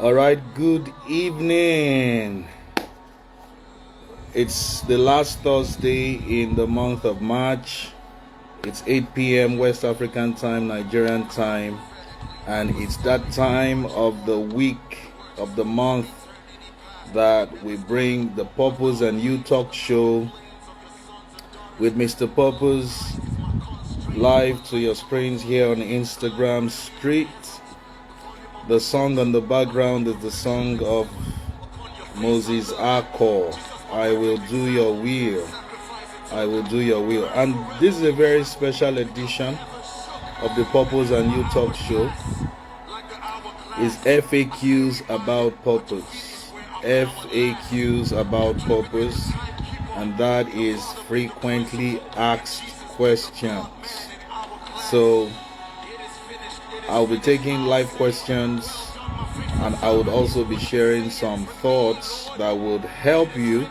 All right, good evening. It's the last Thursday in the month of March. It's 8 p.m. West African time, Nigerian time, and it's that time of the week, of the month, that we bring the Purpose and You Talk show with Mr. Purpose live to your screens here on Instagram Street. The song on the background is the song of Moses Akor, I Will Do Your Will. I Will Do Your Will. And this is a very special edition of the Purpose and You Talk show. It's FAQs about purpose. FAQs about purpose. And that is frequently asked questions. So I'll be taking live questions, and I would also be sharing some thoughts that would help you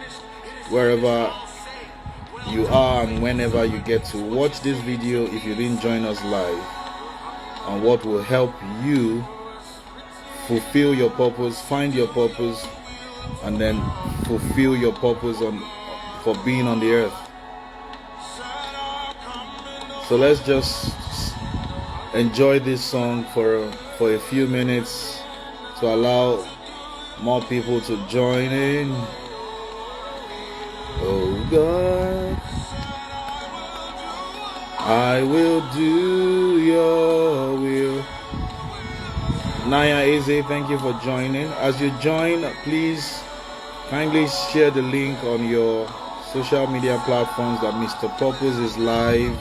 wherever you are and whenever you get to watch this video if you didn't join us live, and what will help you fulfill your purpose, find your purpose, and then fulfill your purpose for being on the earth. So let's just enjoy this song for a few minutes to allow more people to join in. Oh God, I will do your will. Naya Eze, thank you for joining. As you join, please kindly share the link on your social media platforms that Mr. Purpose is live,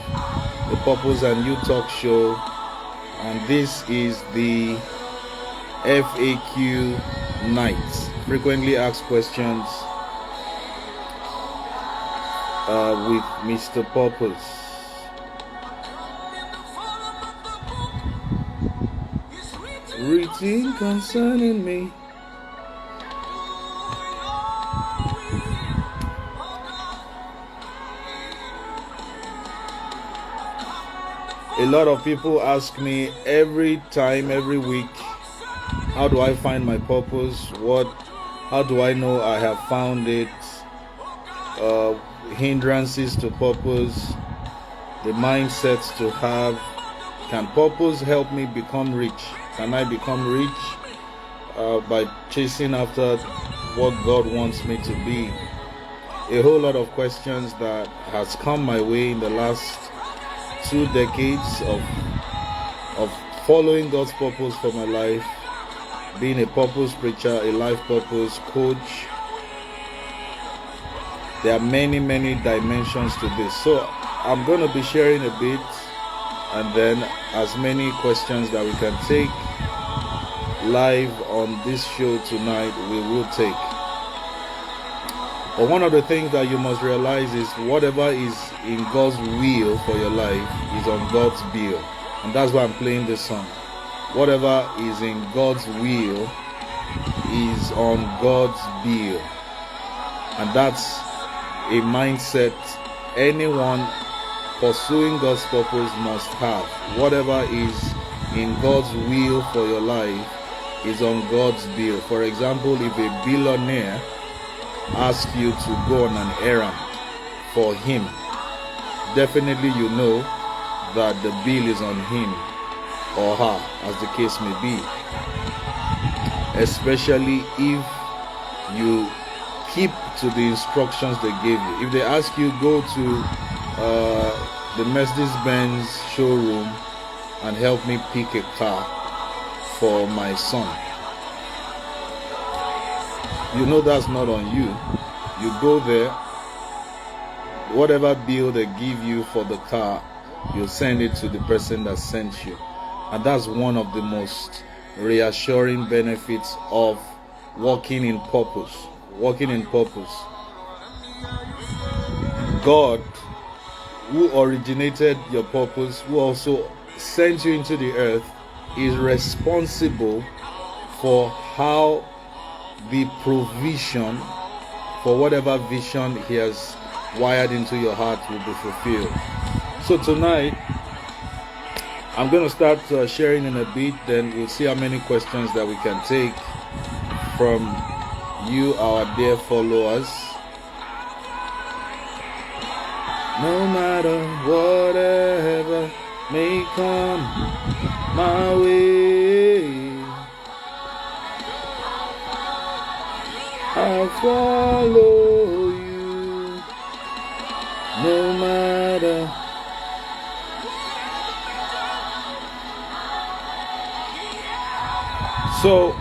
the Purpose and You Talk show. And this is the FAQ night, frequently asked questions with Mr. Purpose. Written concerning me. A lot of people ask me every time, every week, how do I find my purpose? How do I know I have found it? Hindrances to purpose, the mindsets to have. Can purpose help me become rich? Can I become rich by chasing after what God wants me to be? A whole lot of questions that has come my way in the last 2 decades of following God's purpose for my life, being a purpose preacher, a life purpose coach. There are many dimensions to this. So I'm going to be sharing a bit, and then as many questions that we can take live on this show tonight, we will take. But one of the things that you must realize is whatever is in God's will for your life is on God's bill. And that's why I'm playing this song. Whatever is in God's will is on God's bill. And that's a mindset anyone pursuing God's purpose must have. Whatever is in God's will for your life is on God's bill. For example, if a billionaire ask you to go on an errand for him, definitely you know that the bill is on him or her, as the case may be. Especially if you keep to the instructions they gave you. If they ask you go to the Mercedes-Benz showroom and help me pick a car for my son, you know that's not on you. You go there, whatever bill they give you for the car, you send it to the person that sent you. And that's one of the most reassuring benefits of walking in purpose. Walking in purpose. God, who originated your purpose, who also sent you into the earth, is responsible for how the provision for whatever vision he has wired into your heart will be fulfilled. So tonight I'm going to start sharing in a bit, then we'll see how many questions that we can take. from you, our dear followers. No matter whatever may come my way, I'll follow you. No matter. So,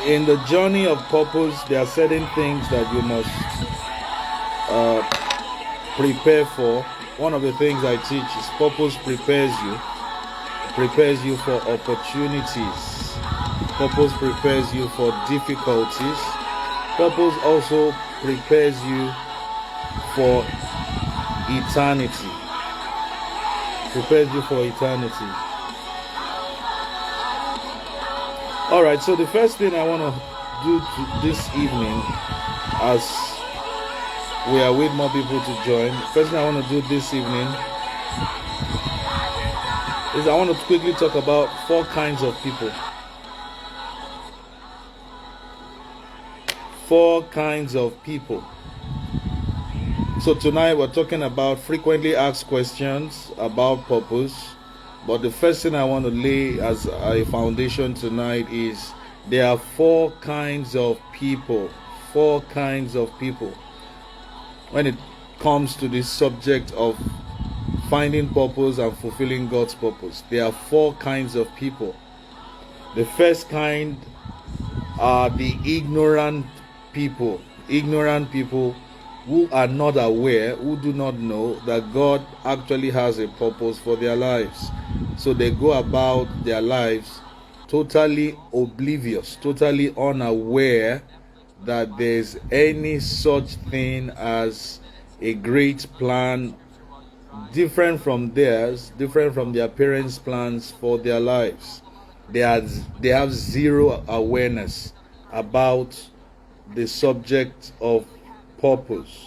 in the journey of purpose, there are certain things that you must prepare for. One of the things I teach is purpose prepares you for opportunities. Purpose prepares you for difficulties. Purpose also prepares you for eternity. Prepares you for eternity. All right, so the first thing I want to do this evening, as we are with more people to join, first thing I want to do this evening is I want to quickly talk about 4 kinds of people. 4 kinds of people. So tonight we're talking about frequently asked questions about purpose. But the first thing I want to lay as a foundation tonight is there are 4 kinds of people. 4 kinds of people. When it comes to this subject of finding purpose and fulfilling God's purpose, there are 4 kinds of people. The first kind are the ignorant people. Ignorant people who are not aware, who do not know that God actually has a purpose for their lives. So they go about their lives totally oblivious, totally unaware that there's any such thing as a great plan different from theirs, different from their parents' plans for their lives. They have zero awareness about the subject of purpose.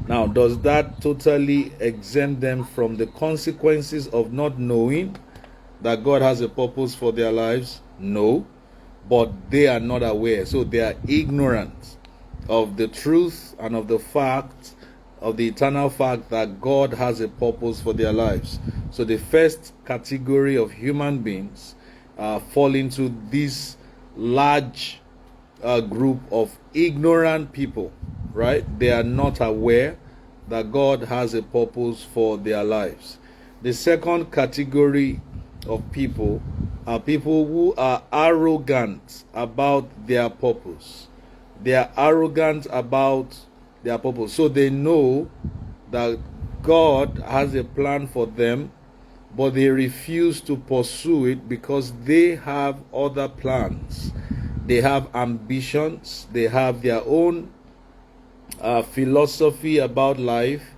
Now, does that totally exempt them from the consequences of not knowing that God has a purpose for their lives? No, but they are not aware, so they are ignorant of the truth and of the fact, of the eternal fact that God has a purpose for their lives. So the first category of human beings fall into this large group of ignorant people, right? They are not aware that God has a purpose for their lives. The second category of people are people who are arrogant about their purpose. They are arrogant about their purpose. So they know that God has a plan for them, but they refuse to pursue it because they have other plans. They have ambitions. They have their own philosophy about life,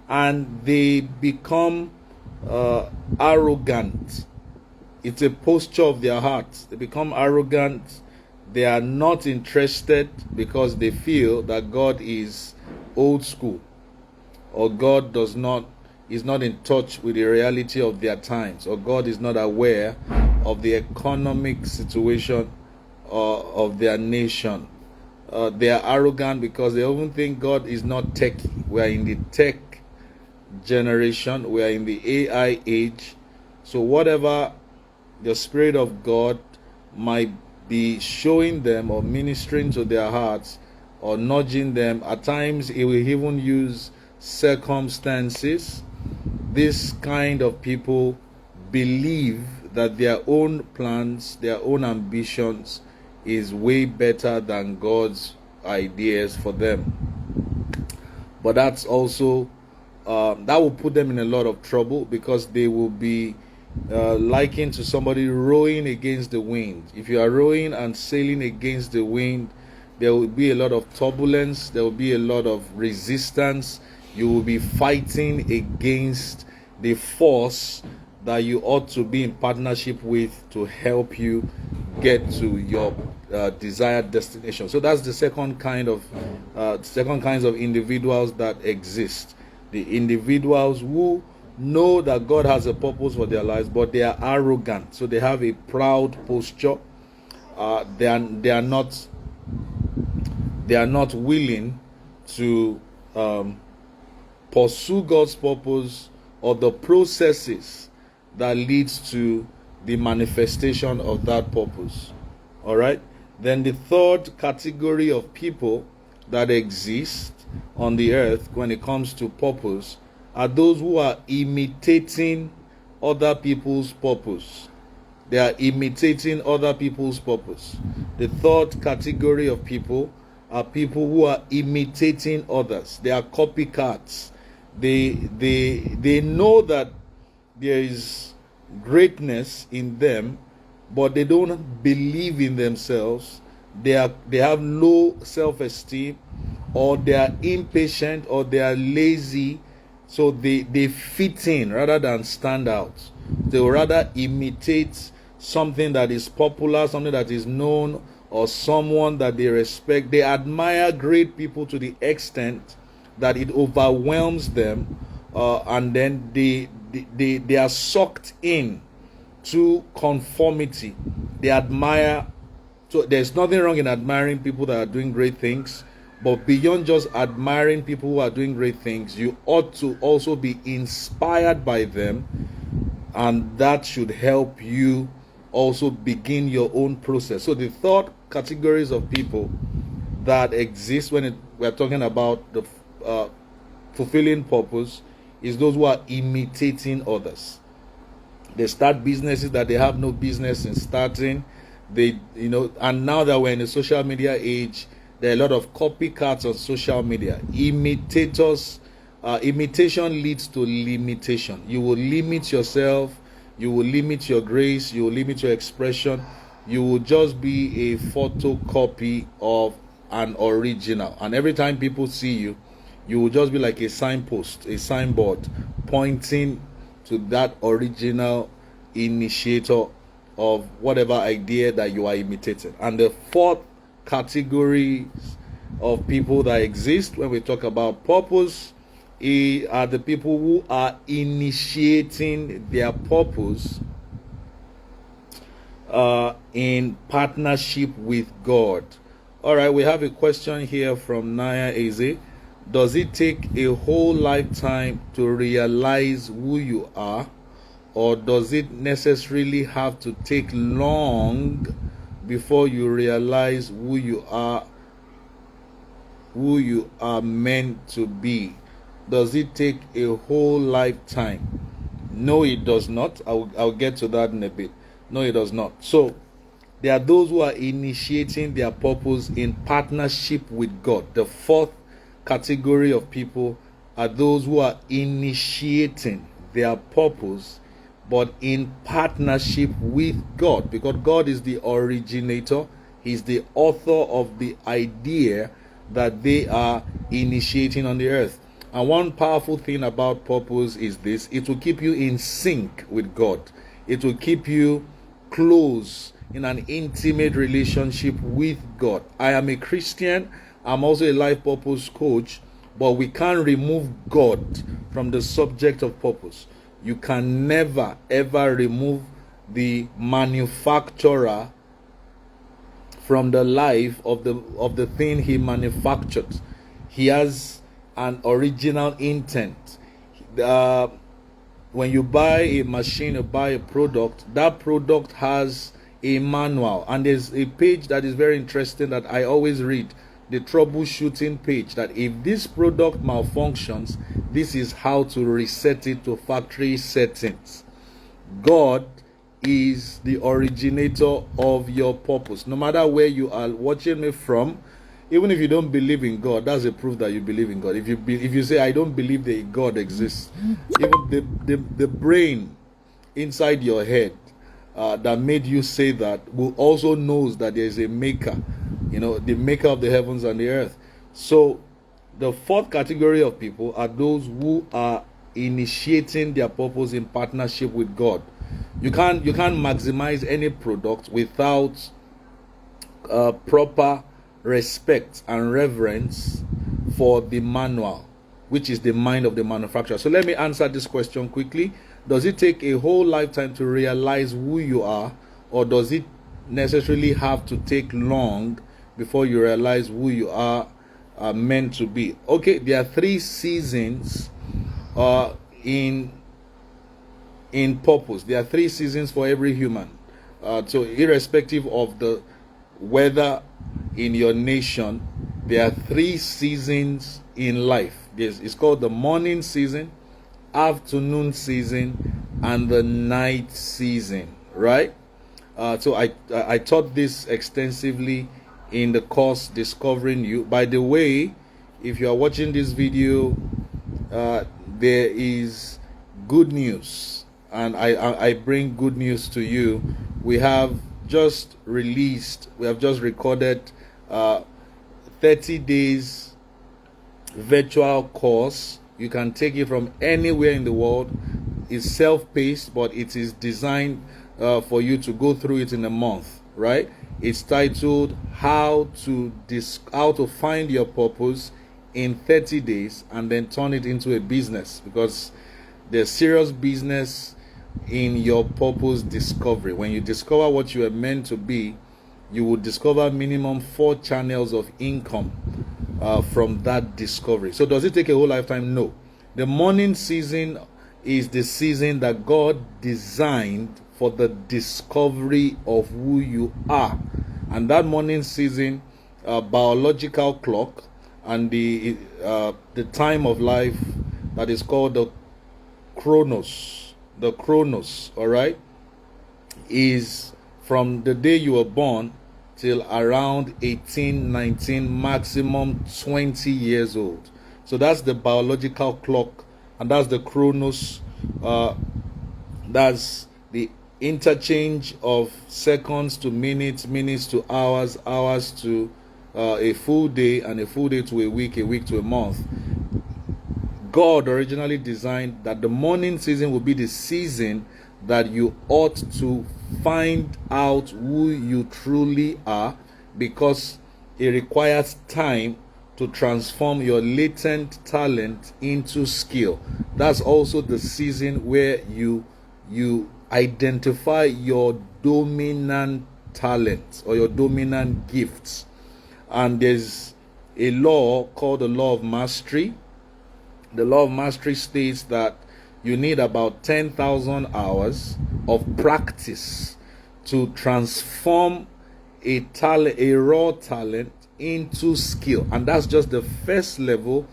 and they become arrogant. It's a posture of their hearts. They become arrogant. They are not interested because they feel that God is old school, or God is not in touch with the reality of their times, or God is not aware of the economic situation of their nation. They are arrogant because they even think God is not techy. We are in the tech generation. We are in the AI age. So whatever the Spirit of God might be showing them or ministering to their hearts or nudging them, at times He will even use circumstances. This kind of people believe that their own plans, their own ambitions is way better than God's ideas for them. But that's also that will put them in a lot of trouble, because they will be likened to somebody rowing against the wind. If you are rowing and sailing against the wind, there will be a lot of turbulence, there will be a lot of resistance. You will be fighting against the force that you ought to be in partnership with to help you get to your desired destination. So that's the second kinds of individuals that exist. The individuals who know that God has a purpose for their lives, but they are arrogant. So they have a proud posture. They are not willing to pursue God's purpose or the processes that leads to the manifestation of that purpose. All right. Then the third category of people that exist on the earth when it comes to purpose are those who are imitating other people's purpose. They are imitating other people's purpose. The third category of people are people who are imitating others. They are copycats. They know that there is greatness in them, but they don't believe in themselves. They have low self-esteem, or they are impatient, or they are lazy. So they fit in rather than stand out. They will rather imitate something that is popular, something that is known, or someone that they respect. They admire great people to the extent that it overwhelms them, and then they are sucked in to conformity. They admire. So there's nothing wrong in admiring people that are doing great things, but beyond just admiring people who are doing great things, you ought to also be inspired by them, and that should help you also begin your own process. So the third categories of people that exist when we're talking about the fulfilling purpose is those who are imitating others. They start businesses that they have no business in starting. And now that we're in the social media age, there are a lot of copycats on social media. Imitators. Imitation leads to limitation. You will limit yourself. You will limit your grace. You will limit your expression. You will just be a photocopy of an original. And every time people see you, you will just be like a signpost, a signboard, pointing to that original initiator of whatever idea that you are imitating. And the fourth category of people that exist when we talk about purpose are the people who are initiating their purpose in partnership with God. All right, we have a question here from Naya Eze. Does it take a whole lifetime to realize who you are, or does it necessarily have to take long before you realize who you are meant to be? Does it take a whole lifetime? No, it does not. I'll get to that in a bit. No, it does not. So there are those who are initiating their purpose in partnership with God. The fourth category of people are those who are initiating their purpose but in partnership with God, because God is the originator. He's the author of the idea that they are initiating on the earth. And one powerful thing about purpose is this: it will keep you in sync with God. It will keep you close in an intimate relationship with God. I am a Christian. I'm also a life purpose coach, but we can't remove God from the subject of purpose. You can never ever remove the manufacturer from the life of the thing he manufactured. He has an original intent. When you buy a machine or buy a product, that product has a manual, and there's a page that is very interesting that I always read, the troubleshooting page, that if this product malfunctions, this is how to reset it to factory settings. God is the originator of your purpose. No matter where you are watching me from, even if you don't believe in God, that's a proof that you believe in God. If you say, I don't believe that God exists, even the brain inside your head that made you say that will also knows that there is a maker, the maker of the heavens and the earth. So the fourth category of people are those who are initiating their purpose in partnership with God. You can't maximize any product without proper respect and reverence for the manual. which is the mind of the manufacturer. So let me answer this question quickly. Does it take a whole lifetime to realize who you are, or does it necessarily have to take long before you realize who you are meant to be? Okay, there are 3 seasons in purpose. There are 3 seasons for every human. So irrespective of the weather in your nation, there are 3 seasons in life. It's called the morning season, afternoon season, and the night season, right? So I taught this extensively in the course Discovering You. By the way, if you are watching this video, there is good news, and I bring good news to you. We have just recorded 30 days virtual course. You can take it from anywhere in the world. It's self-paced, but it is designed for you to go through it in a month, right? It's titled how to find your purpose in 30 days and then turn it into a business, because there's serious business in your purpose discovery. When you discover what you are meant to be, you will discover minimum 4 channels of income from that discovery. So does it take a whole lifetime? No. The morning season is the season that God designed for the discovery of who you are. And that morning season, biological clock and the time of life that is called the chronos, all right, is from the day you were born till around 18, 19, maximum 20 years old. So that's the biological clock, and that's the chronos. That's the interchange of seconds to minutes, minutes to hours, hours to a full day, and a full day to a week to a month. God originally designed that the morning season will be the season that you ought to find out who you truly are, because it requires time to transform your latent talent into skill. That's also the season where you identify your dominant talents or your dominant gifts. And there's a law called the law of mastery. The law of mastery states that you need about 10,000 hours of practice to transform a raw talent into skill. And that's just the first level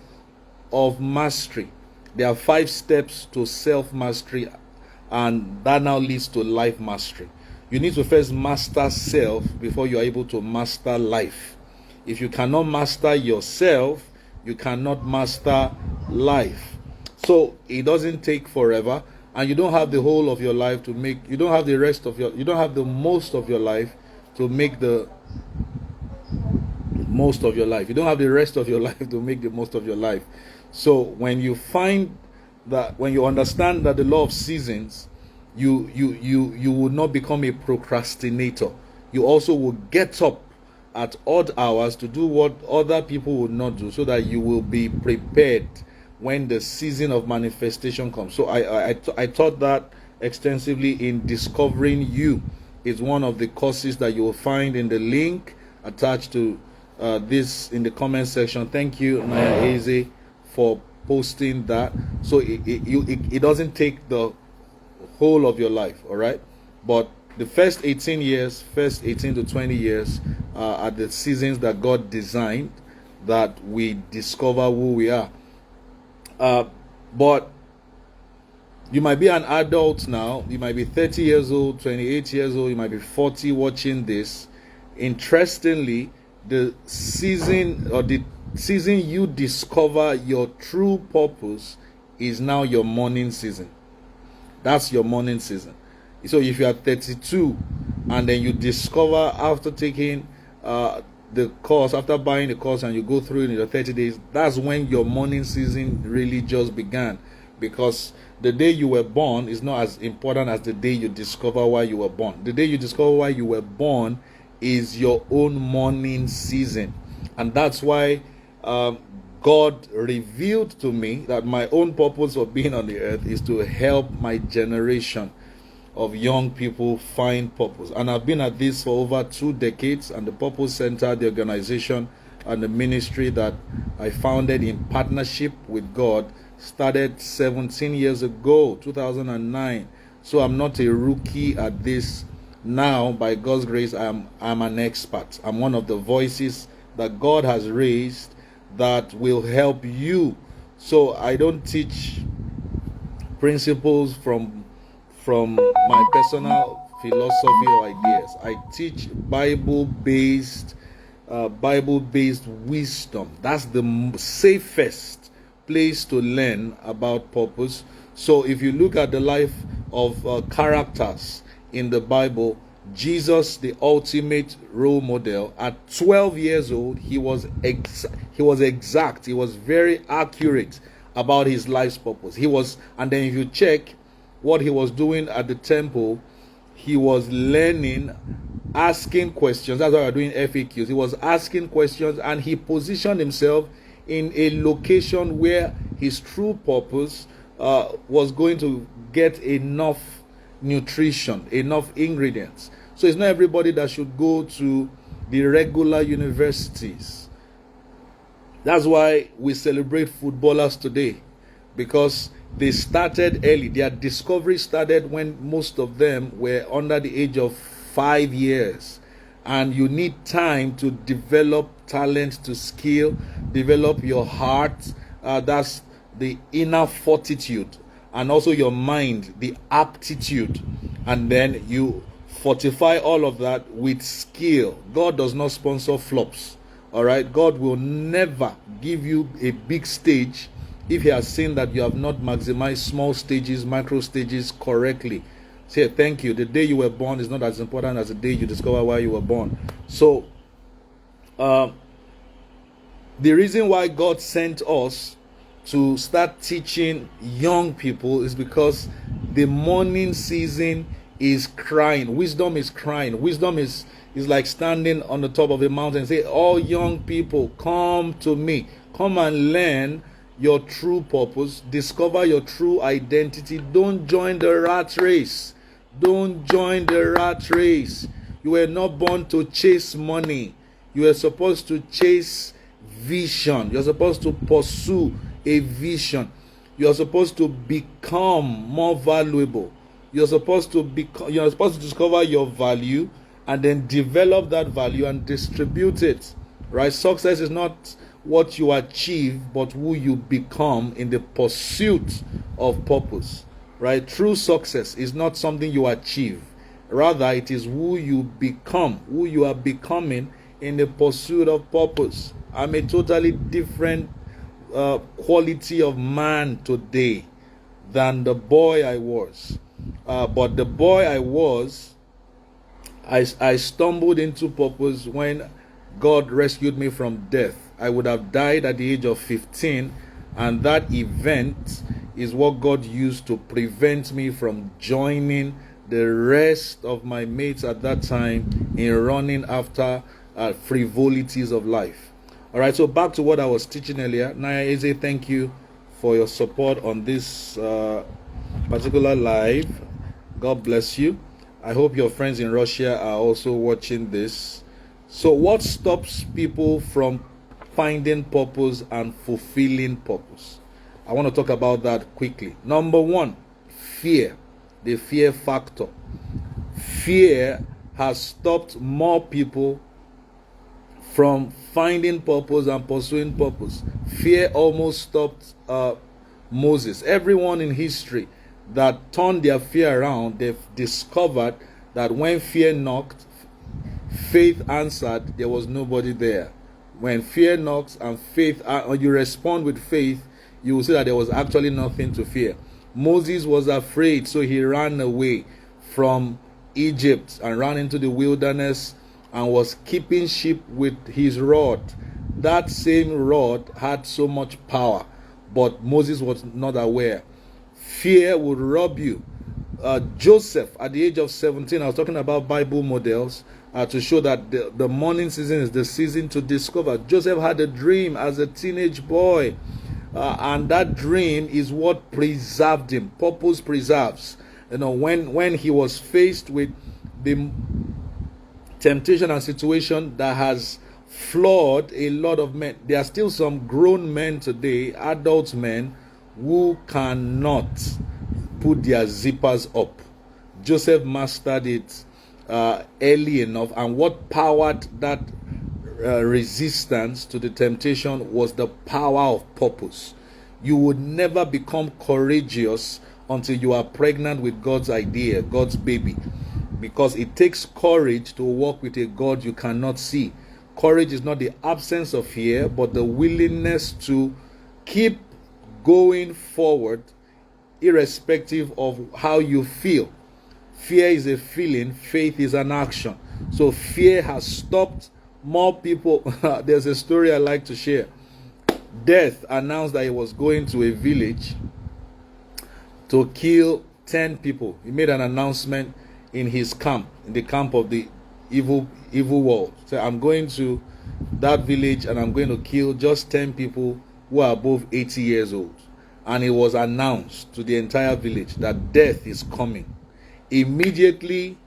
of mastery. There are 5 steps to self-mastery, and that now leads to life mastery. You need to first master self before you are able to master life. If you cannot master yourself, you cannot master life. So it doesn't take forever, and you don't have the whole of your life to make, you don't have the most of your life to make the most of your life. You don't have the rest of your life to make the most of your life. So when you find that, when you understand that the law of seasons, you will not become a procrastinator. You also will get up at odd hours to do what other people would not do, so that you will be prepared when the season of manifestation comes. So I taught that extensively in Discovering You. It's one of the courses that you will find in the link attached to this in the comment section. Thank you, Naya Eze, for posting that. So it doesn't take the whole of your life, all right? But the first 18 to 20 years are the seasons that God designed, that we discover who we are. But you might be an adult now. You might be 30 years old, 28 years old. You might be 40 watching this. Interestingly, the season you discover your true purpose is now your morning season. That's your morning season. So if you are 32 and then you discover after taking the course, after buying the course, and you go through it in the 30 days, that's when your morning season really just began. Because the day you were born is not as important as the day you discover why you were born. The day you discover why you were born is your own morning season. And that's why God revealed to me that my own purpose of being on the earth is to help my generation of young people find purpose. And I've been at this for over 2 decades, and the Purpose Center, the organization and the ministry that I founded in partnership with God, started 17 years ago, 2009. So I'm not a rookie at this. Now, by God's grace, I'm an expert. I'm one of the voices that God has raised that will help you. So I don't teach principles from my personal philosophy or ideas. I teach Bible-based wisdom. That's the safest place to learn about purpose. So if you look at the life of characters in the Bible, Jesus, the ultimate role model, at 12 years old, he was exact. He was very accurate about his life's purpose. And then if you check what he was doing at the temple, he was learning, asking questions. That's why we're doing FAQs. He was asking questions, and he positioned himself in a location where his true purpose was going to get enough nutrition, enough ingredients. So it's not everybody that should go to the regular universities. That's why we celebrate footballers today, because they started early. Their discovery started when most of them were under the age of 5 years. And you need time to develop talent, to skill, develop your heart. That's the inner fortitude. And also your mind, the aptitude. And then you fortify all of that with skill. God does not sponsor flops. All right? God will never give you a big stage if he has seen that you have not maximized small stages, micro stages correctly. Say, thank you. The day you were born is not as important as the day you discover why you were born. So, the reason why God sent us to start teaching young people is because the morning season is crying. Wisdom is crying. Wisdom is like standing on the top of a mountain and say, all young people, come to me. Come and learn your true purpose. Discover your true identity. Don't join the rat race. Don't join the rat race. You were not born to chase money. You were supposed to chase vision. You're supposed to pursue a vision. You're supposed to become more valuable. You're supposed to discover your value and then develop that value and distribute it. Right? Success is not what you achieve, but who you become in the pursuit of purpose. Right? True success is not something you achieve. Rather, it is who you become, who you are becoming in the pursuit of purpose. I'm a totally different quality of man today than the boy I was. But the boy I was, I stumbled into purpose when God rescued me from death. I would have died at the age of 15, and that event is what God used to prevent me from joining the rest of my mates at that time in running after frivolities of life. All right, so back to what I was teaching earlier. Naya Eze, thank you for your support on this particular live. God bless you. I hope your friends in Russia are also watching this. So what stops people from finding purpose and fulfilling purpose? I want to talk about that quickly. Number one, fear. The fear factor. Fear has stopped more people from finding purpose and pursuing purpose. Fear almost stopped Moses. Everyone in history that turned their fear around, they've discovered that when fear knocked, faith answered. There was nobody there. When fear knocks and faith, you respond with faith, you will see that there was actually nothing to fear. Moses was afraid, so he ran away from Egypt and ran into the wilderness and was keeping sheep with his rod. That same rod had so much power, but Moses was not aware. Fear would rob you. Joseph, at the age of 17, I was talking about Bible models. to show that the mourning season is the season to discover. Joseph had a dream as a teenage boy, and that dream is what preserved him. Purpose preserves. When he was faced with the temptation and situation that has flawed a lot of men, there are still some grown men today, adult men, who cannot put their zippers up. Joseph mastered it early enough, and what powered that resistance to the temptation was the power of purpose. You would never become courageous until you are pregnant with God's idea, God's baby, because it takes courage to walk with a God you cannot see. Courage is not the absence of fear, but the willingness to keep going forward irrespective of how you feel. Fear is a feeling, faith is an action. So fear has stopped more people. There's a story I like to share. Death announced that he was going to a village to kill 10 people. He made an announcement in his camp, in the camp of the evil world. So I'm going to that village and I'm going to kill just 10 people who are above 80 years old. And it was announced to the entire village that death is coming. Immediately,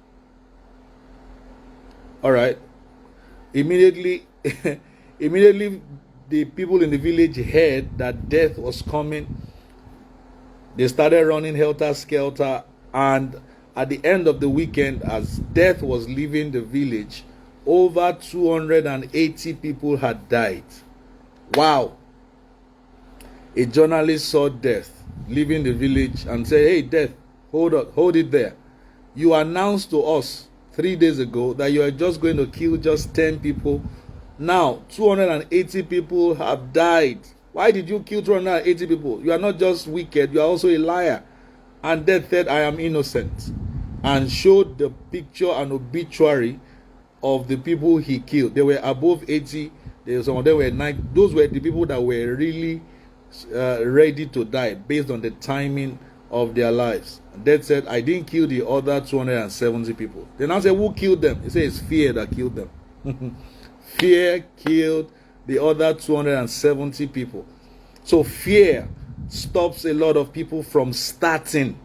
immediately the people in the village heard that death was coming. They started running helter-skelter, and at the end of the weekend, as death was leaving the village, over 280 people had died. Wow. A journalist saw death leaving the village and said, "Hey, death, hold it there. You announced to us 3 days ago that you are just going to kill just 10 people. Now, 280 people have died. Why did you kill 280 people? You are not just wicked, you are also a liar." And death said, "I am innocent," and showed the picture and obituary of the people he killed. They were above 80. Some of them were 90. Those were the people that were really ready to die based on the timing of their lives. Death said, "I didn't kill the other 270 people." They now say, "Who killed them?" He said, "It's fear that killed them." Fear killed the other 270 people. So fear stops a lot of people from starting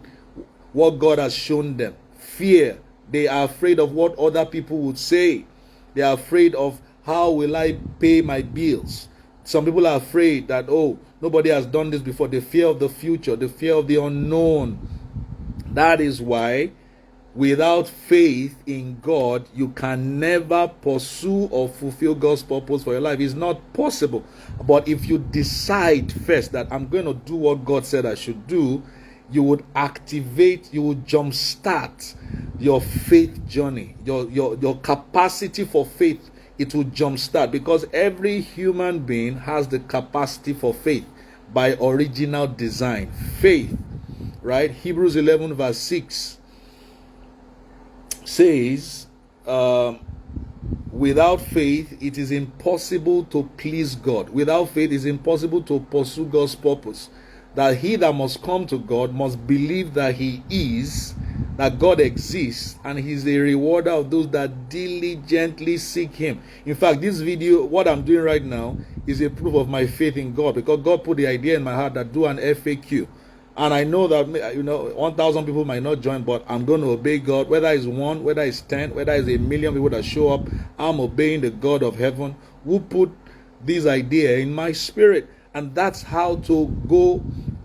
what God has shown them. Fear, they are afraid of what other people would say. They are afraid of, how will I pay my bills? Some people are afraid that, oh, nobody has done this before. The fear of the future, the fear of the unknown. That is why without faith in God, you can never pursue or fulfill God's purpose for your life. It's not possible. But if you decide first that I'm going to do what God said I should do, you would activate, you would jumpstart your faith journey, your capacity for faith. It will jumpstart, because every human being has the capacity for faith by original design. Faith, right? Hebrews 11 verse 6 says, without faith it is impossible to please God. Without faith it is impossible to pursue God's purpose. That he that must come to God must believe that he is, that God exists, and he's a rewarder of those that diligently seek him. In fact, this video, what I'm doing right now, is a proof of my faith in God, because God put the idea in my heart that do an FAQ. And I know that 1,000 people might not join, but I'm going to obey God. Whether it's 1, whether it's 10, whether it's 1,000,000 people that show up, I'm obeying the God of heaven who put this idea in my spirit. And that's how to go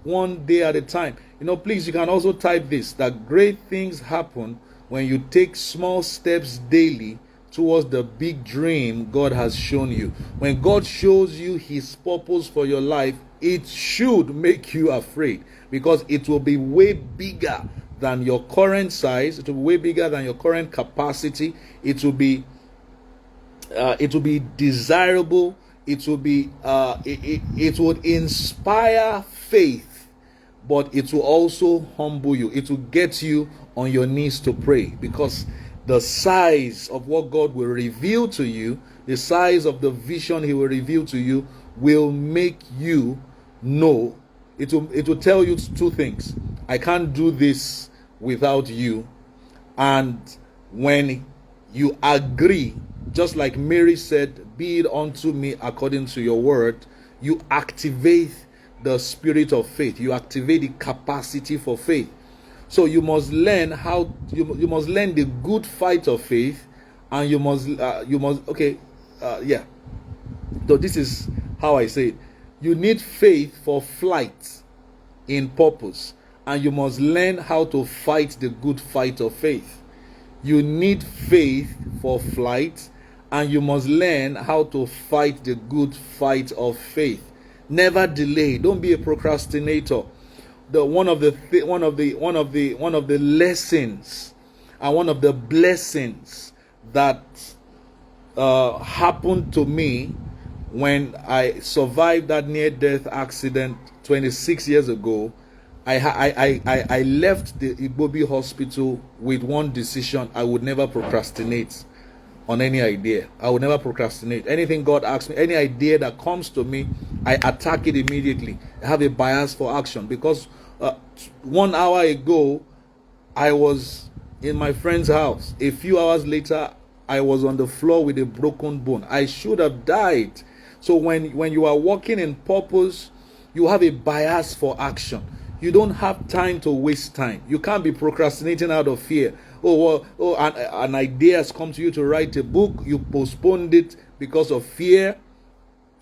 one day at a time. Please, you can also type this, that great things happen when you take small steps daily towards the big dream God has shown you. When God shows you his purpose for your life, it should make you afraid, because it will be way bigger than your current size. It will be way bigger than your current capacity. It will be desirable. It will be it would inspire faith, but it will also humble you. It will get you on your knees to pray, because the size of what God will reveal to you, the size of the vision he will reveal to you, will make you know. It will tell you 2 things. I can't do this without you. And when You agree, just like Mary said, be it unto me according to your word. You activate the spirit of faith. You activate the capacity for faith. So you must learn how you must learn the good fight of faith, and you must So this is how I say it. You need faith for flight in purpose, and you must learn how to fight the good fight of faith. You need faith for flight, and you must learn how to fight the good fight of faith. Never delay. Don't be a procrastinator. One of the lessons and one of the blessings that happened to me when I survived that near-death accident 26 years ago, I left the Igbobi hospital with one decision: I would never procrastinate on any idea. I would never procrastinate. Anything God asks me, any idea that comes to me, I attack it immediately. I have a bias for action, because 1 hour ago, I was in my friend's house. A few hours later, I was on the floor with a broken bone. I should have died. So when you are walking in purpose, you have a bias for action. You don't have time to waste time. You can't be procrastinating out of fear. An idea has come to you to write a book. You postponed it because of fear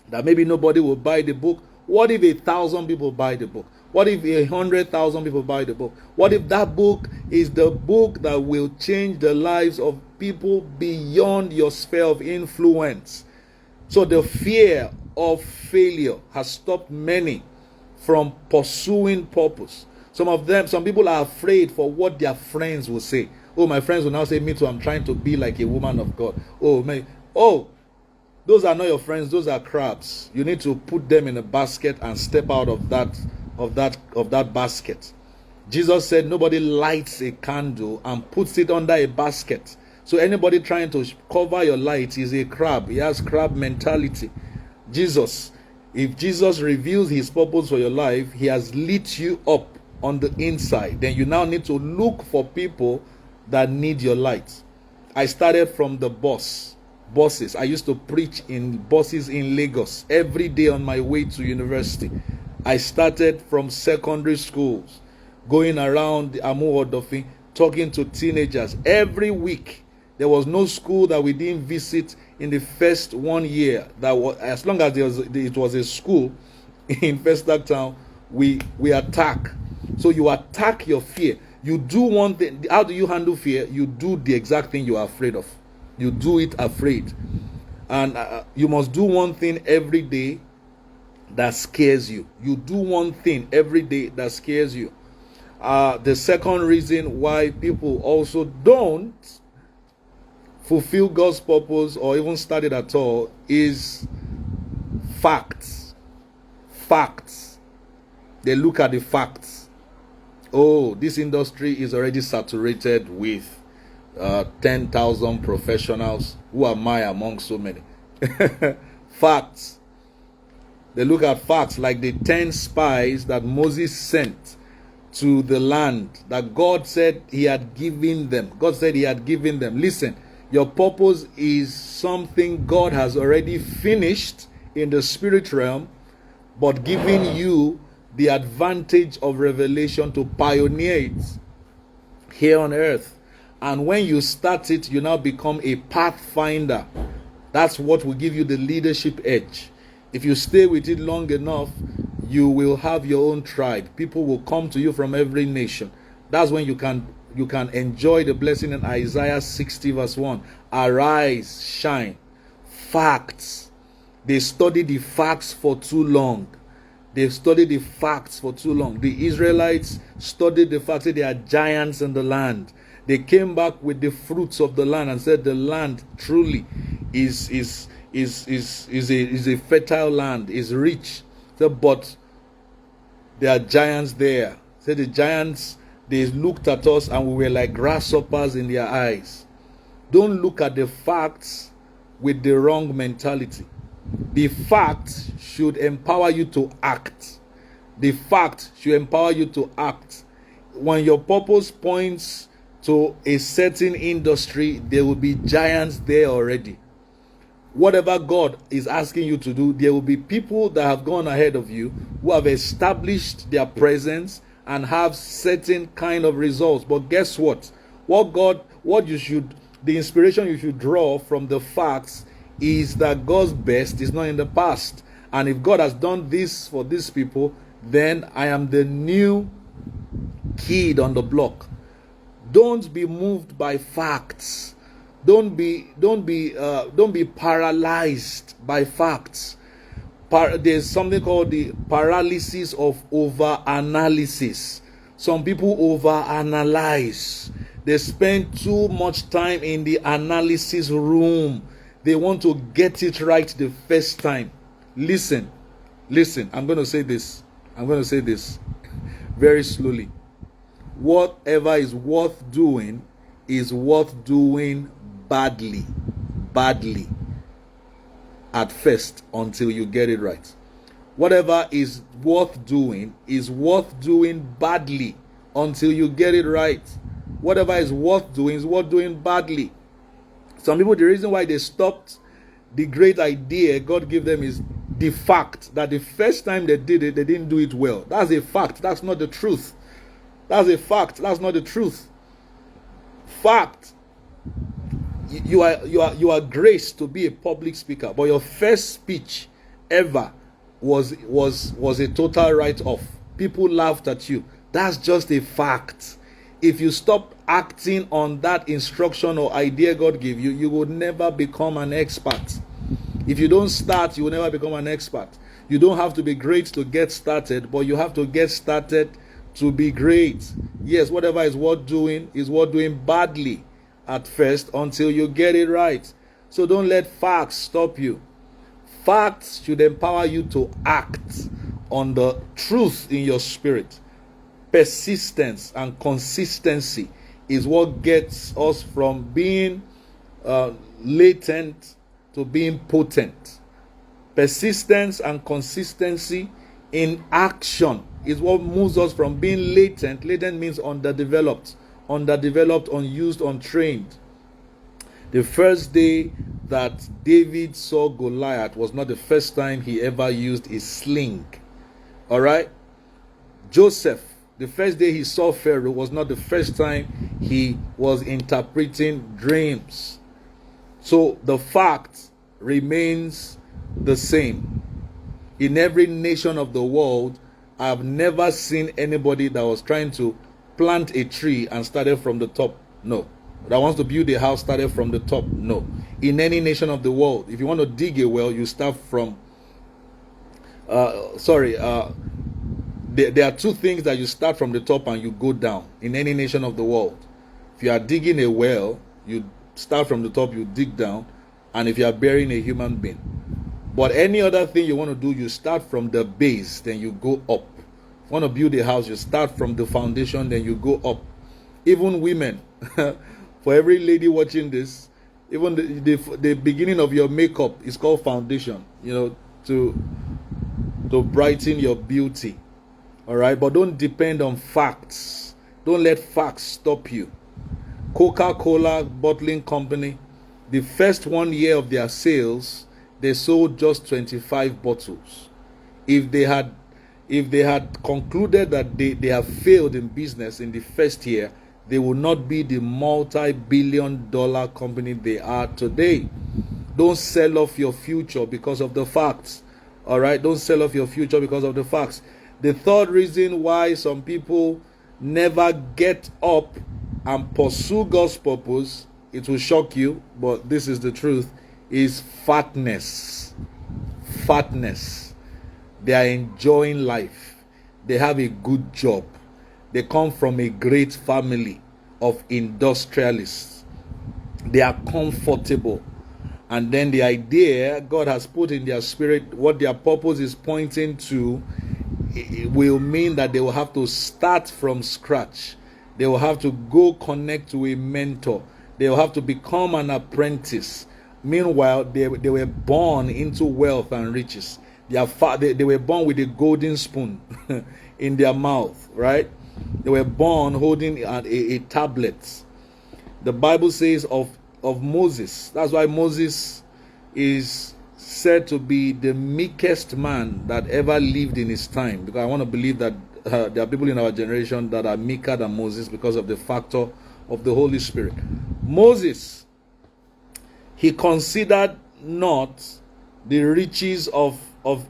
that maybe nobody will buy the book. What if 1,000 people buy the book? What if 100,000 people buy the book? What if that book is the book that will change the lives of people beyond your sphere of influence? So the fear of failure has stopped many from pursuing purpose. Some people are afraid for what their friends will say. Oh, my friends will now say, me too, I'm trying to be like a woman of God. Those are not your friends, those are crabs. You need to put them in a basket and step out of that basket. Jesus said nobody lights a candle and puts it under a basket. So anybody trying to cover your light is a crab. He has crab mentality. If Jesus reveals his purpose for your life, he has lit you up on the inside. Then you now need to look for people that need your light. I started from the buses. I used to preach in buses in Lagos every day on my way to university. I started from secondary schools, going around the Amuodofin, talking to teenagers every week. There was no school that we didn't visit in the first 1 year. That was, as long as it was a school in Festac Town, we attack. So you attack your fear. You do one thing. How do you handle fear? You do the exact thing you are afraid of. You do it afraid. And you must do one thing every day that scares you. You do one thing every day that scares you. The second reason why people also don't fulfill God's purpose or even start it at all is facts. Facts. They look at the facts. Oh, this industry is already saturated with 10,000 professionals. Who am I among so many? Facts. They look at facts, like the 10 spies that Moses sent to the land that God said he had given them. God said he had given them. Listen, your purpose is something God has already finished in the spirit realm, but giving you the advantage of revelation to pioneer it here on earth. And when you start it, you now become a pathfinder. That's what will give you the leadership edge. If you stay with it long enough, you will have your own tribe. People will come to you from every nation. That's when you can enjoy the blessing in Isaiah 60 verse 1. Arise, shine. Facts. They study the facts for too long. They've studied the facts for too long. The Israelites studied the facts that there are giants in the land. They came back with the fruits of the land and said the land truly is a fertile land, is rich. So, but there are giants there. So the giants, they looked at us and we were like grasshoppers in their eyes. Don't look at the facts with the wrong mentality. The facts should empower you to act. The fact should empower you to act. When your purpose points to a certain industry, there will be giants there already. Whatever God is asking you to do, there will be people that have gone ahead of you who have established their presence and have certain kind of results. But guess what? The inspiration you should draw from the facts is that God's best is not in the past. And if God has done this for these people, then I am the new kid on the block. Don't be moved by facts. Don't be paralyzed by facts. There's something called the paralysis of over-analysis. Some people over-analyze. They spend too much time in the analysis room. They want to get it right the first time. Listen. I'm going to say this very slowly. Whatever is worth doing is worth doing badly at first until you get it right. Whatever is worth doing badly until you get it right. Whatever is worth doing badly. Some people, the reason why they stopped the great idea God gave them is the fact that the first time they did it, they didn't do it well. That's a fact. That's not the truth. That's a fact. That's not the truth. Fact. You are graced to be a public speaker, but your first speech ever was a total write-off. People laughed at you. That's just a fact. If you stop acting on that instruction or idea God gave you, you will never become an expert. If you don't start, you will never become an expert. You don't have to be great to get started, but you have to get started to be great. Yes, whatever is worth doing badly at first until you get it right. So don't let facts stop you. Facts should empower you to act on the truth in your spirit. Persistence and consistency is what gets us from being latent to being potent. Persistence and consistency in action is what moves us from being latent. Latent means underdeveloped, unused, untrained. The first day that David saw Goliath was not the first time he ever used a sling. All right? Joseph, the first day he saw Pharaoh was not the first time he was interpreting dreams. So the fact remains the same. In every nation of the world, I have never seen anybody that was trying to plant a tree and started from the top. No. That wants to build a house started from the top. No. In any nation of the world, if you want to dig a well, you start from there are two things that you start from the top and you go down in any nation of the world. If you are digging a well, you start from the top, you dig down, and if you are burying a human being. But any other thing you want to do, you start from the base, then you go up. If you want to build a house, you start from the foundation, then you go up. Even women, for every lady watching this, even the beginning of your makeup is called foundation, to brighten your beauty. All right, but don't depend on facts. Don't let facts stop you. Coca-Cola bottling company, the first 1 year of their sales, they sold just 25 bottles. If they had concluded that they have failed in business in the first year, they will not be the multi-billion-dollar company they are today. Don't sell off your future because of the facts. All right, don't sell off your future because of the facts. The third reason why some people never get up and pursue God's purpose, it will shock you, but this is the truth, is fatness. Fatness. They are enjoying life. They have a good job. They come from a great family of industrialists. They are comfortable. And then the idea God has put in their spirit, what their purpose is pointing to, it will mean that they will have to start from scratch. They will have to go connect to a mentor. They will have to become an apprentice. Meanwhile, they were born into wealth and riches. They were born with a golden spoon in their mouth, right? They were born holding a tablet. The Bible says of Moses. That's why Moses is said to be the meekest man that ever lived in his time. Because I want to believe that there are people in our generation that are meeker than Moses because of the factor of the Holy Spirit. Moses, he considered not the riches of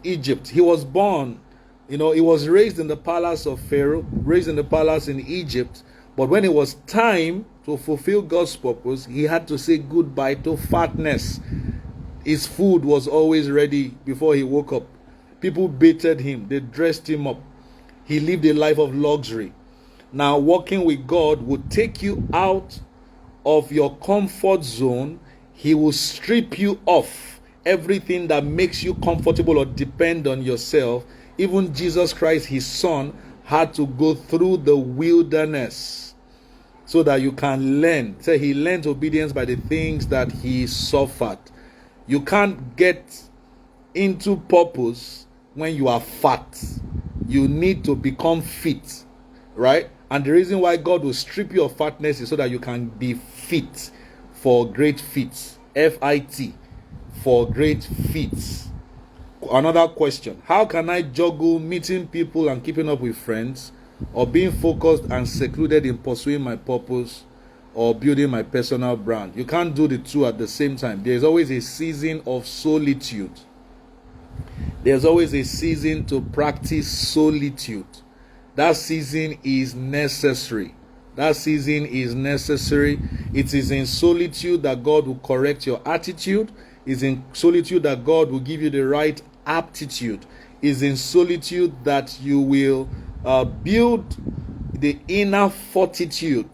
Egypt. He was born, he was raised in the palace of Pharaoh, raised in the palace in Egypt. But when it was time to fulfill God's purpose, he had to say goodbye to fatness. His food was always ready before he woke up. People baited him. They dressed him up. He lived a life of luxury. Now, walking with God would take you out of your comfort zone. He will strip you off everything that makes you comfortable or depend on yourself. Even Jesus Christ, his son, had to go through the wilderness so that you can learn. Say he learned obedience by the things that he suffered. You can't get into purpose when you are fat. You need to become fit, right? And the reason why God will strip you of fatness is so that you can be fit for great feats. F-I-T, for great feats. Another question: how can I juggle meeting people and keeping up with friends, or being focused and secluded in pursuing my purpose or building my personal brand? You can't do the two at the same time. There's always a season of solitude. There's always a season to practice solitude. That season is necessary. That season is necessary. It is in solitude that God will correct your attitude. It's in solitude that God will give you the right aptitude. It's in solitude that you will build the inner fortitude.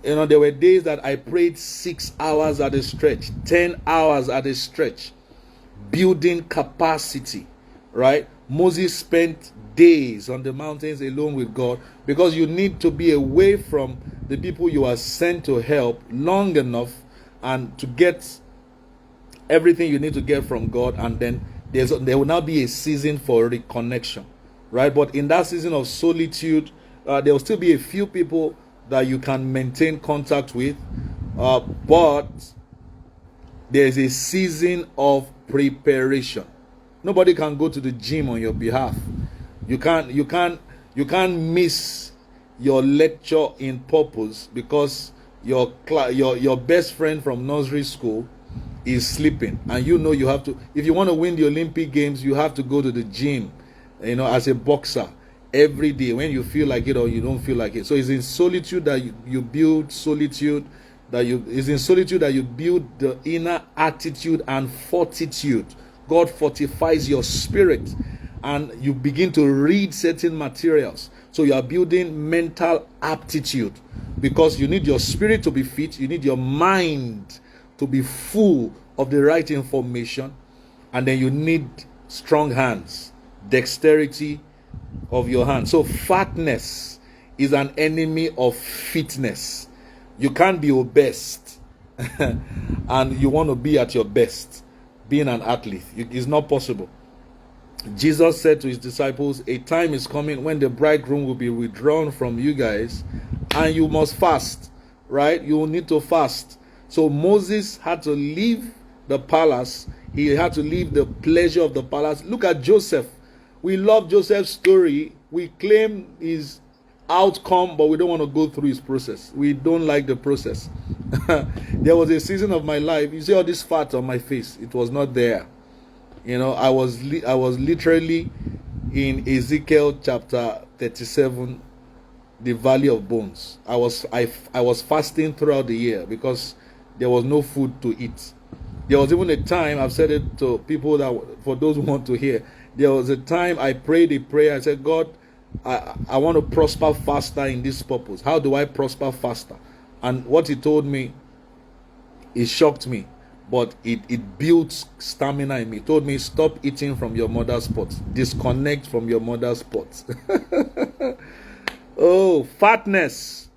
There were days that I prayed 6 hours at a stretch, 10 hours at a stretch, building capacity, right? Moses spent days on the mountains alone with God, because you need to be away from the people you are sent to help long enough and to get everything you need to get from God, and then there will now be a season for reconnection, right? But in that season of solitude, there will still be a few people that you can maintain contact with, but there's a season of preparation. Nobody can go to the gym on your behalf. You can't miss your lecture in purpose because your best friend from nursery school is sleeping, and you have to. If you want to win the Olympic Games, you have to go to the gym, as a boxer every day when you feel like it or you don't feel like it. So it's in solitude that you build solitude. It's in solitude that you build the inner attitude and fortitude. God fortifies your spirit, and you begin to read certain materials. So you are building mental aptitude, because you need your spirit to be fit. You need your mind to be full of the right information. And then you need strong hands, dexterity of your hands. So fatness is an enemy of fitness. You can't be your best and you want to be at your best being an athlete. It's not possible. Jesus said to his disciples, a time is coming when the bridegroom will be withdrawn from you guys, and you must fast, right? You will need to fast. So Moses had to leave the palace. He had to leave the pleasure of the palace. Look at Joseph. We love Joseph's story. We claim his outcome, but we don't want to go through his process. We don't like the process. There was a season of my life. You see all this fat on my face. It was not there. I was literally in Ezekiel chapter 37, the valley of bones. I was fasting throughout the year because there was no food to eat. There was even a time, I've said it to people, that for those who want to hear, there was a time I prayed a prayer. I said, God, I want to prosper faster in this purpose. How do I prosper faster? And what he told me, it shocked me, but it built stamina in me. He told me, stop eating from your mother's pot. Disconnect from your mother's pot. Oh, fatness.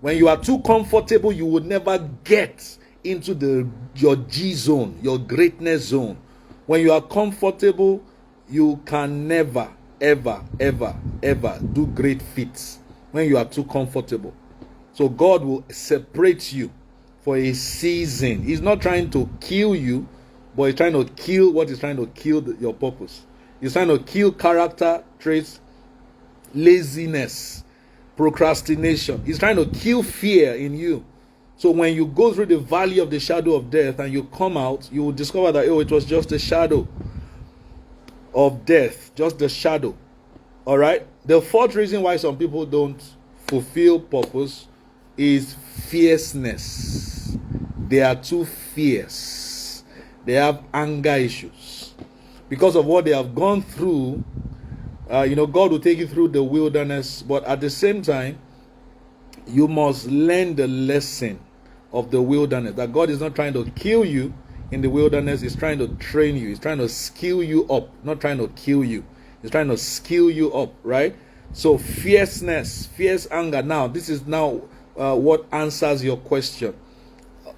When you are too comfortable, you will never get into your G zone, your greatness zone. When you are comfortable, you can never, ever do great feats. When you are too comfortable. So God will separate you for a season. He's not trying to kill you, but he's trying to kill what is trying to kill your purpose. He's trying to kill character traits, laziness, procrastination. He's trying to kill fear in you. So when you go through the valley of the shadow of death and you come out, you will discover that, it was just a shadow of death, just the shadow. All right. The fourth reason why some people don't fulfill purpose is fierceness. They are too fierce. They have anger issues because of what they have gone through. God will take you through the wilderness, but at the same time, you must learn the lesson of the wilderness, that God is not trying to kill you in the wilderness. He's trying to train you. He's trying to skill you up, not trying to kill you. He's trying to skill you up, right? So fierceness, fierce anger. Now, this is now what answers your question,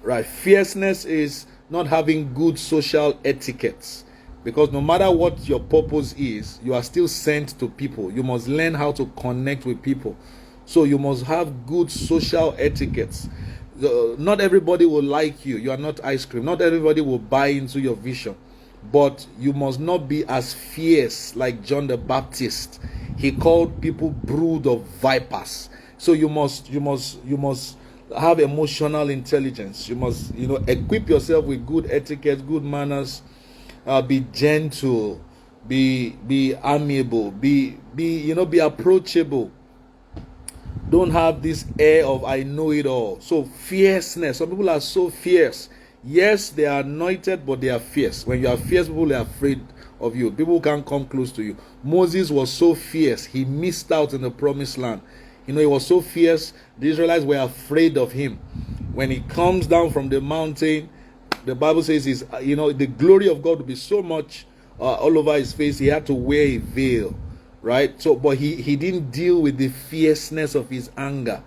right? Fierceness is not having good social etiquettes, because no matter what your purpose is, you are still sent to people. You must learn how to connect with people. So you must have good social etiquettes. Not everybody will like you. You are not ice cream. Not everybody will buy into your vision. But you must not be as fierce like John the Baptist. He called people brood of vipers. So you must have emotional intelligence. You must, equip yourself with good etiquette, good manners. Be gentle, be amiable, be approachable. Don't have this air of I know it all. So fierceness. Some people are so fierce. Yes, they are anointed, but they are fierce. When you are fierce, people are afraid of you. People can't come close to you. Moses was so fierce. He missed out in the promised land. He was so fierce. The Israelites were afraid of him. When he comes down from the mountain, the Bible says the glory of God will be so much all over his face. He had to wear a veil. Right? So, but he didn't deal with the fierceness of his anger.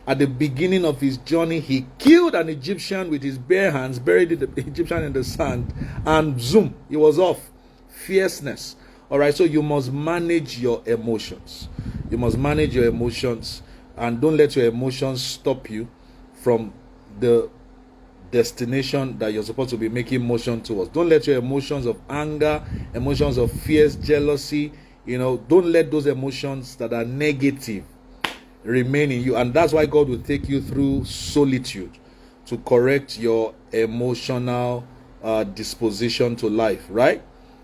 At the beginning of his journey, he killed an Egyptian with his bare hands, buried the Egyptian in the sand, and zoom, he was off. Fierceness. All right, so you must manage your emotions. You must manage your emotions, and don't let your emotions stop you from the destination that you're supposed to be making motion towards. Don't let your emotions of anger, emotions of fierce jealousy, don't let those emotions that are negative remain in you. And that's why God will take you through solitude to correct your emotional disposition to life, right?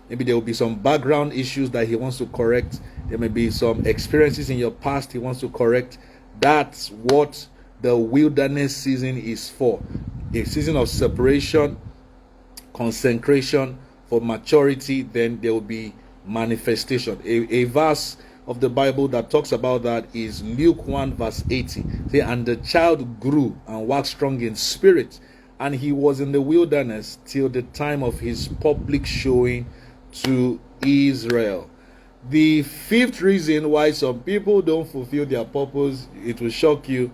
Maybe there will be some background issues that he wants to correct. There may be some experiences in your past he wants to correct. That's what the wilderness season is for. A season of separation, consecration, for maturity. Then there will be manifestation. A verse of the Bible that talks about that is Luke 1 verse 80. Say, and the child grew and waxed strong in spirit, and he was in the wilderness till the time of his public showing to Israel. The fifth reason why some people don't fulfill their purpose, it will shock you,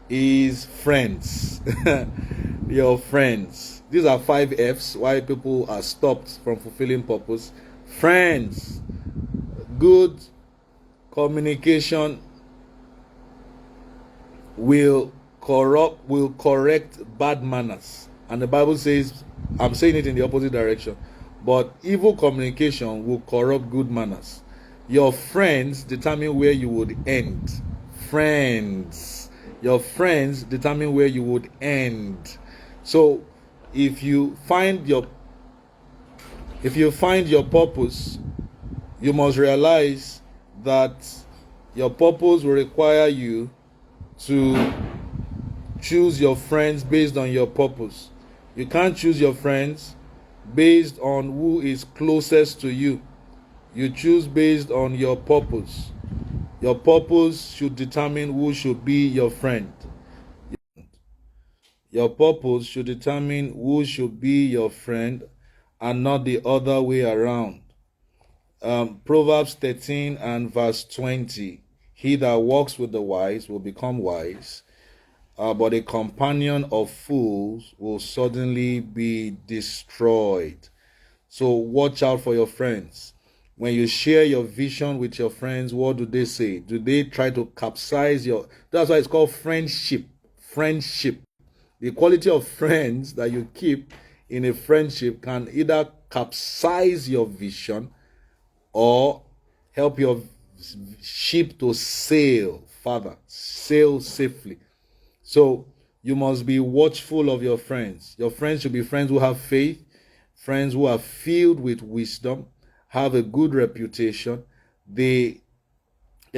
is friends. Your friends. These are 5 F's why people are stopped from fulfilling purpose. Friends. Good communication will correct bad manners. And the Bible says, I'm saying it in the opposite direction, but evil communication will corrupt good manners. Your friends determine where you would end. Friends. Your friends determine where you would end. So if you find your purpose, you must realize that your purpose will require you to choose your friends based on your purpose. You can't choose your friends based on who is closest to you. You choose based on your purpose. Your purpose should determine who should be your friend. Your purpose should determine who should be your friend and not the other way around. Proverbs 13 and verse 20. He that walks with the wise will become wise, but a companion of fools will suddenly be destroyed. So watch out for your friends. When you share your vision with your friends, what do they say? Do they try to capsize your... That's why it's called friendship. Friendship. The quality of friends that you keep in a friendship can either capsize your vision or help your ship to sail further, sail safely. So you must be watchful of your friends. Your friends should be friends who have faith, friends who are filled with wisdom, have a good reputation. They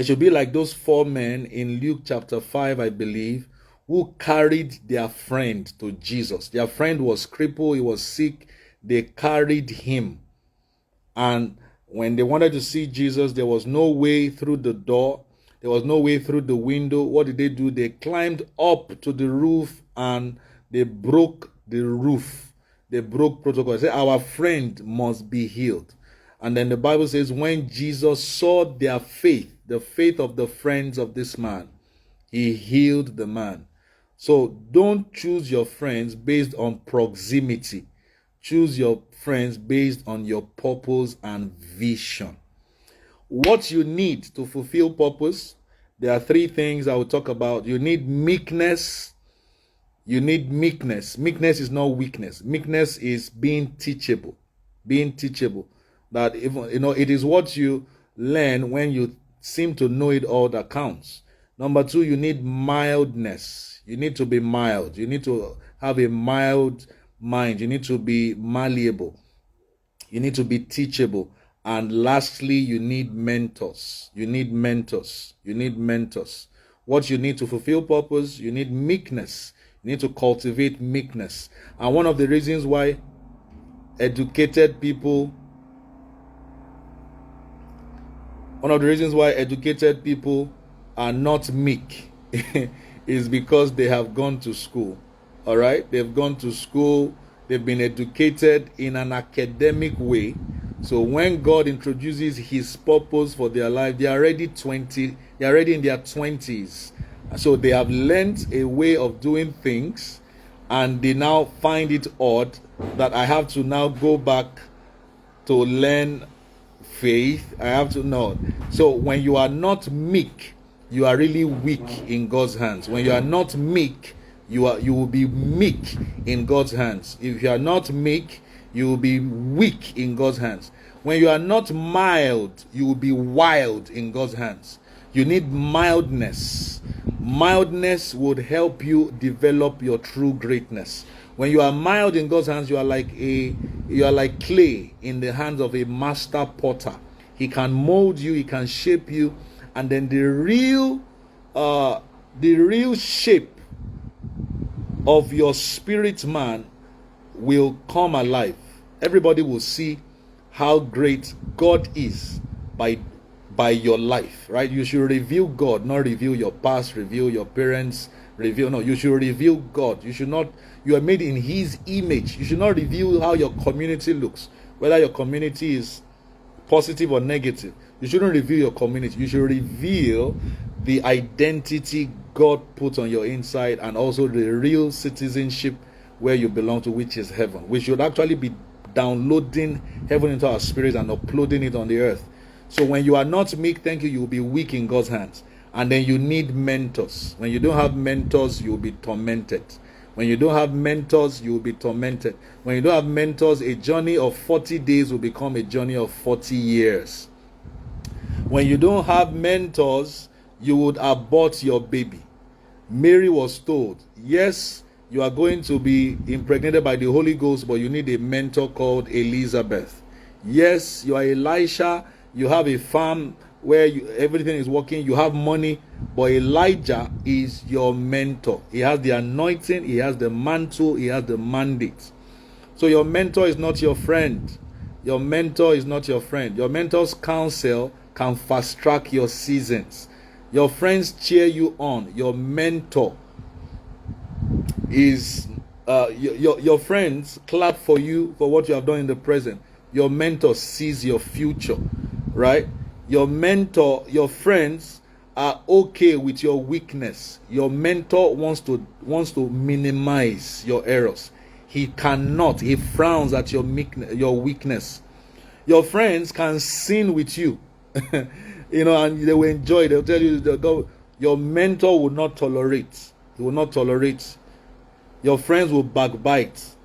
should be like those 4 men in Luke chapter 5, I believe, who carried their friend to Jesus. Their friend was crippled, he was sick. They carried him. And when they wanted to see Jesus, there was no way through the door. There was no way through the window. What did they do? They climbed up to the roof and they broke the roof. They broke protocol. They said, our friend must be healed. And then the Bible says, when Jesus saw their faith, the faith of the friends of this man, he healed the man. So don't choose your friends based on proximity. Choose your friends based on your purpose and vision. What you need to fulfill purpose, there are 3 things I will talk about. You need meekness. You need meekness. Meekness is not weakness. Meekness is being teachable. Being teachable. That even it is what you learn when you seem to know it all that counts. Number 2, you need mildness. You need to be mild. You need to have a mild mind. You need to be malleable. You need to be teachable. And lastly, you need mentors. You need mentors. You need mentors. What you need to fulfill purpose, you need meekness. You need to cultivate meekness. And one of the reasons why educated people are not meek is because they have gone to school. All right? They've gone to school. They've been educated in an academic way. So when God introduces his purpose for their life, they are already in their 20s. So they have learned a way of doing things, and they now find it odd that I have to now go back to learn faith. I have to know. So when you are not meek, you are really weak in God's hands. When you are not meek, you will be meek in God's hands. If you are not meek, you will be weak in God's hands. When you are not mild, you will be wild in God's hands. You need mildness. Mildness would help you develop your true greatness. When you are mild in God's hands, you are like clay in the hands of a master potter. He can mold you, he can shape you, and then the real shape of your spirit man will come alive. Everybody will see how great God is by your life, right? You should reveal God, not reveal your past, reveal your parents, you should reveal God. You are made in his image. You should not reveal how your community looks, whether your community is positive or negative. You shouldn't reveal your community. You should reveal the identity God put on your inside, and also the real citizenship where you belong to, which is heaven. We should actually be downloading heaven into our spirit and uploading it on the earth. So when you are not meek, you will be weak in God's hands. And then you need mentors. When you don't have mentors, you will be tormented. When you don't have mentors, you will be tormented. When you don't have mentors, a journey of 40 days will become a journey of 40 years. When you don't have mentors, you would abort your baby. Mary was told, yes, you are going to be impregnated by the Holy Ghost, but you need a mentor called Elizabeth. Yes, you are Elisha, you have a farm where everything is working, you have money, but Elijah is your mentor. He has the anointing, he has the mantle, he has the mandate. So your mentor is not your friend. Your mentor is not your friend. Your mentor's counsel can fast track your seasons. Your friends cheer you on. Your mentor is your friends clap for you for what you have done in the present. Your mentor sees your future, right? Your mentor, your friends are okay with your weakness. Your mentor wants to minimize your errors. He cannot. He frowns at your weakness. Your friends can sin with you, you know, and they will enjoy it. They'll tell you, they'll go, your mentor will not tolerate. He will not tolerate. Your friends will backbite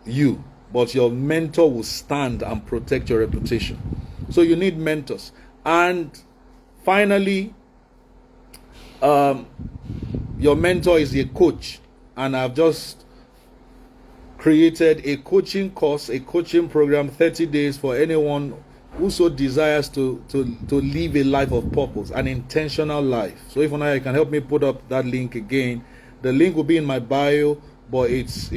you, but your mentor will stand and protect your reputation. So you need mentors. And finally, your mentor is a coach, and I've just created a coaching course, a coaching program, 30 days for anyone who so desires to live a life of purpose, an intentional life. So if you can help me put up that link again, the link will be in my bio, but it's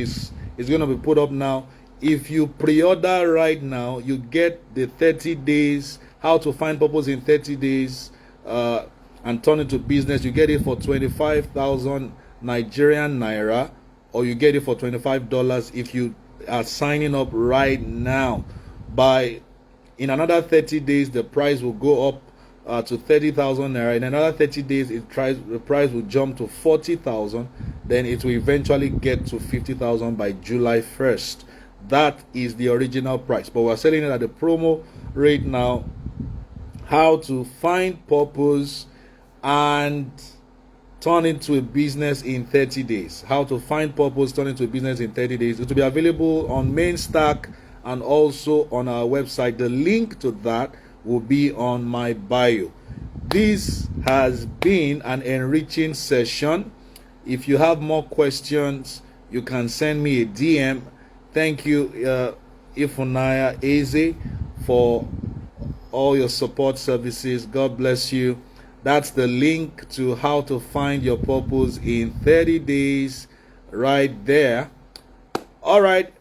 going to be put up now. If you pre-order right now, you get the 30 days, how to find purpose in 30 days, and turn it to business. You get it for 25,000 Nigerian Naira, or you get it for $25 if you are signing up right now. In another 30 days, the price will go up to 30,000 Naira. In another 30 days, the price will jump to 40,000. Then it will eventually get to 50,000 by July 1st. That is the original price, but we're selling it at the promo rate now. How to find purpose and turn into a business in 30 days. How to find purpose, turn into a business in 30 days. It will be available on Mainstack and also on our website. The link to that will be on my bio. This has been an enriching session. If you have more questions, you can send me a DM. Thank you, Ifunaya Eze, for all your support services. God bless you. That's the link to how to find your purpose in 30 days right there. All right,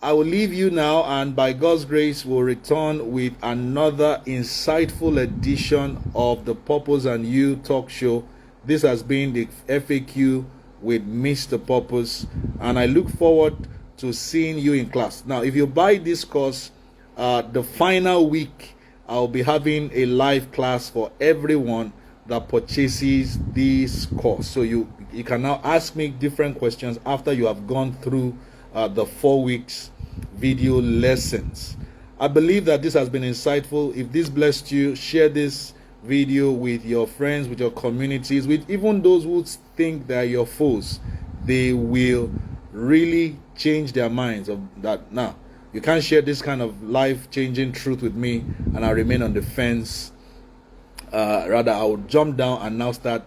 I will leave you now, and by God's grace, we'll return with another insightful edition of the Purpose and You talk show. This has been the FAQ with Mr. Purpose, and I look forward to seeing you in class. Now, if you buy this course, the final week, I'll be having a live class for everyone that purchases this course. So you can now ask me different questions after you have gone through the 4 weeks video lessons. I believe that this has been insightful. If this blessed you, share this video with your friends, with your communities, with even those who think they are your foes. They will really change their minds of that. Now, you can't share this kind of life-changing truth with me and I remain on the fence. Rather, I will jump down and now start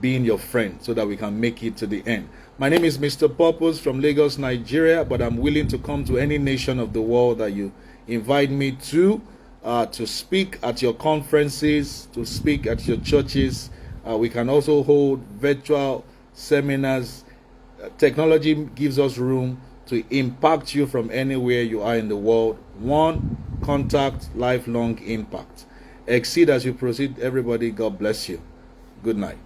being your friend so that we can make it to the end. My name is Mr. Purpose from Lagos, Nigeria, but I'm willing to come to any nation of the world that you invite me to speak at your conferences, to speak at your churches. We can also hold virtual seminars. Technology gives us room to impact you from anywhere you are in the world. One contact, lifelong impact. Exceed as you proceed, everybody. God bless you. Good night.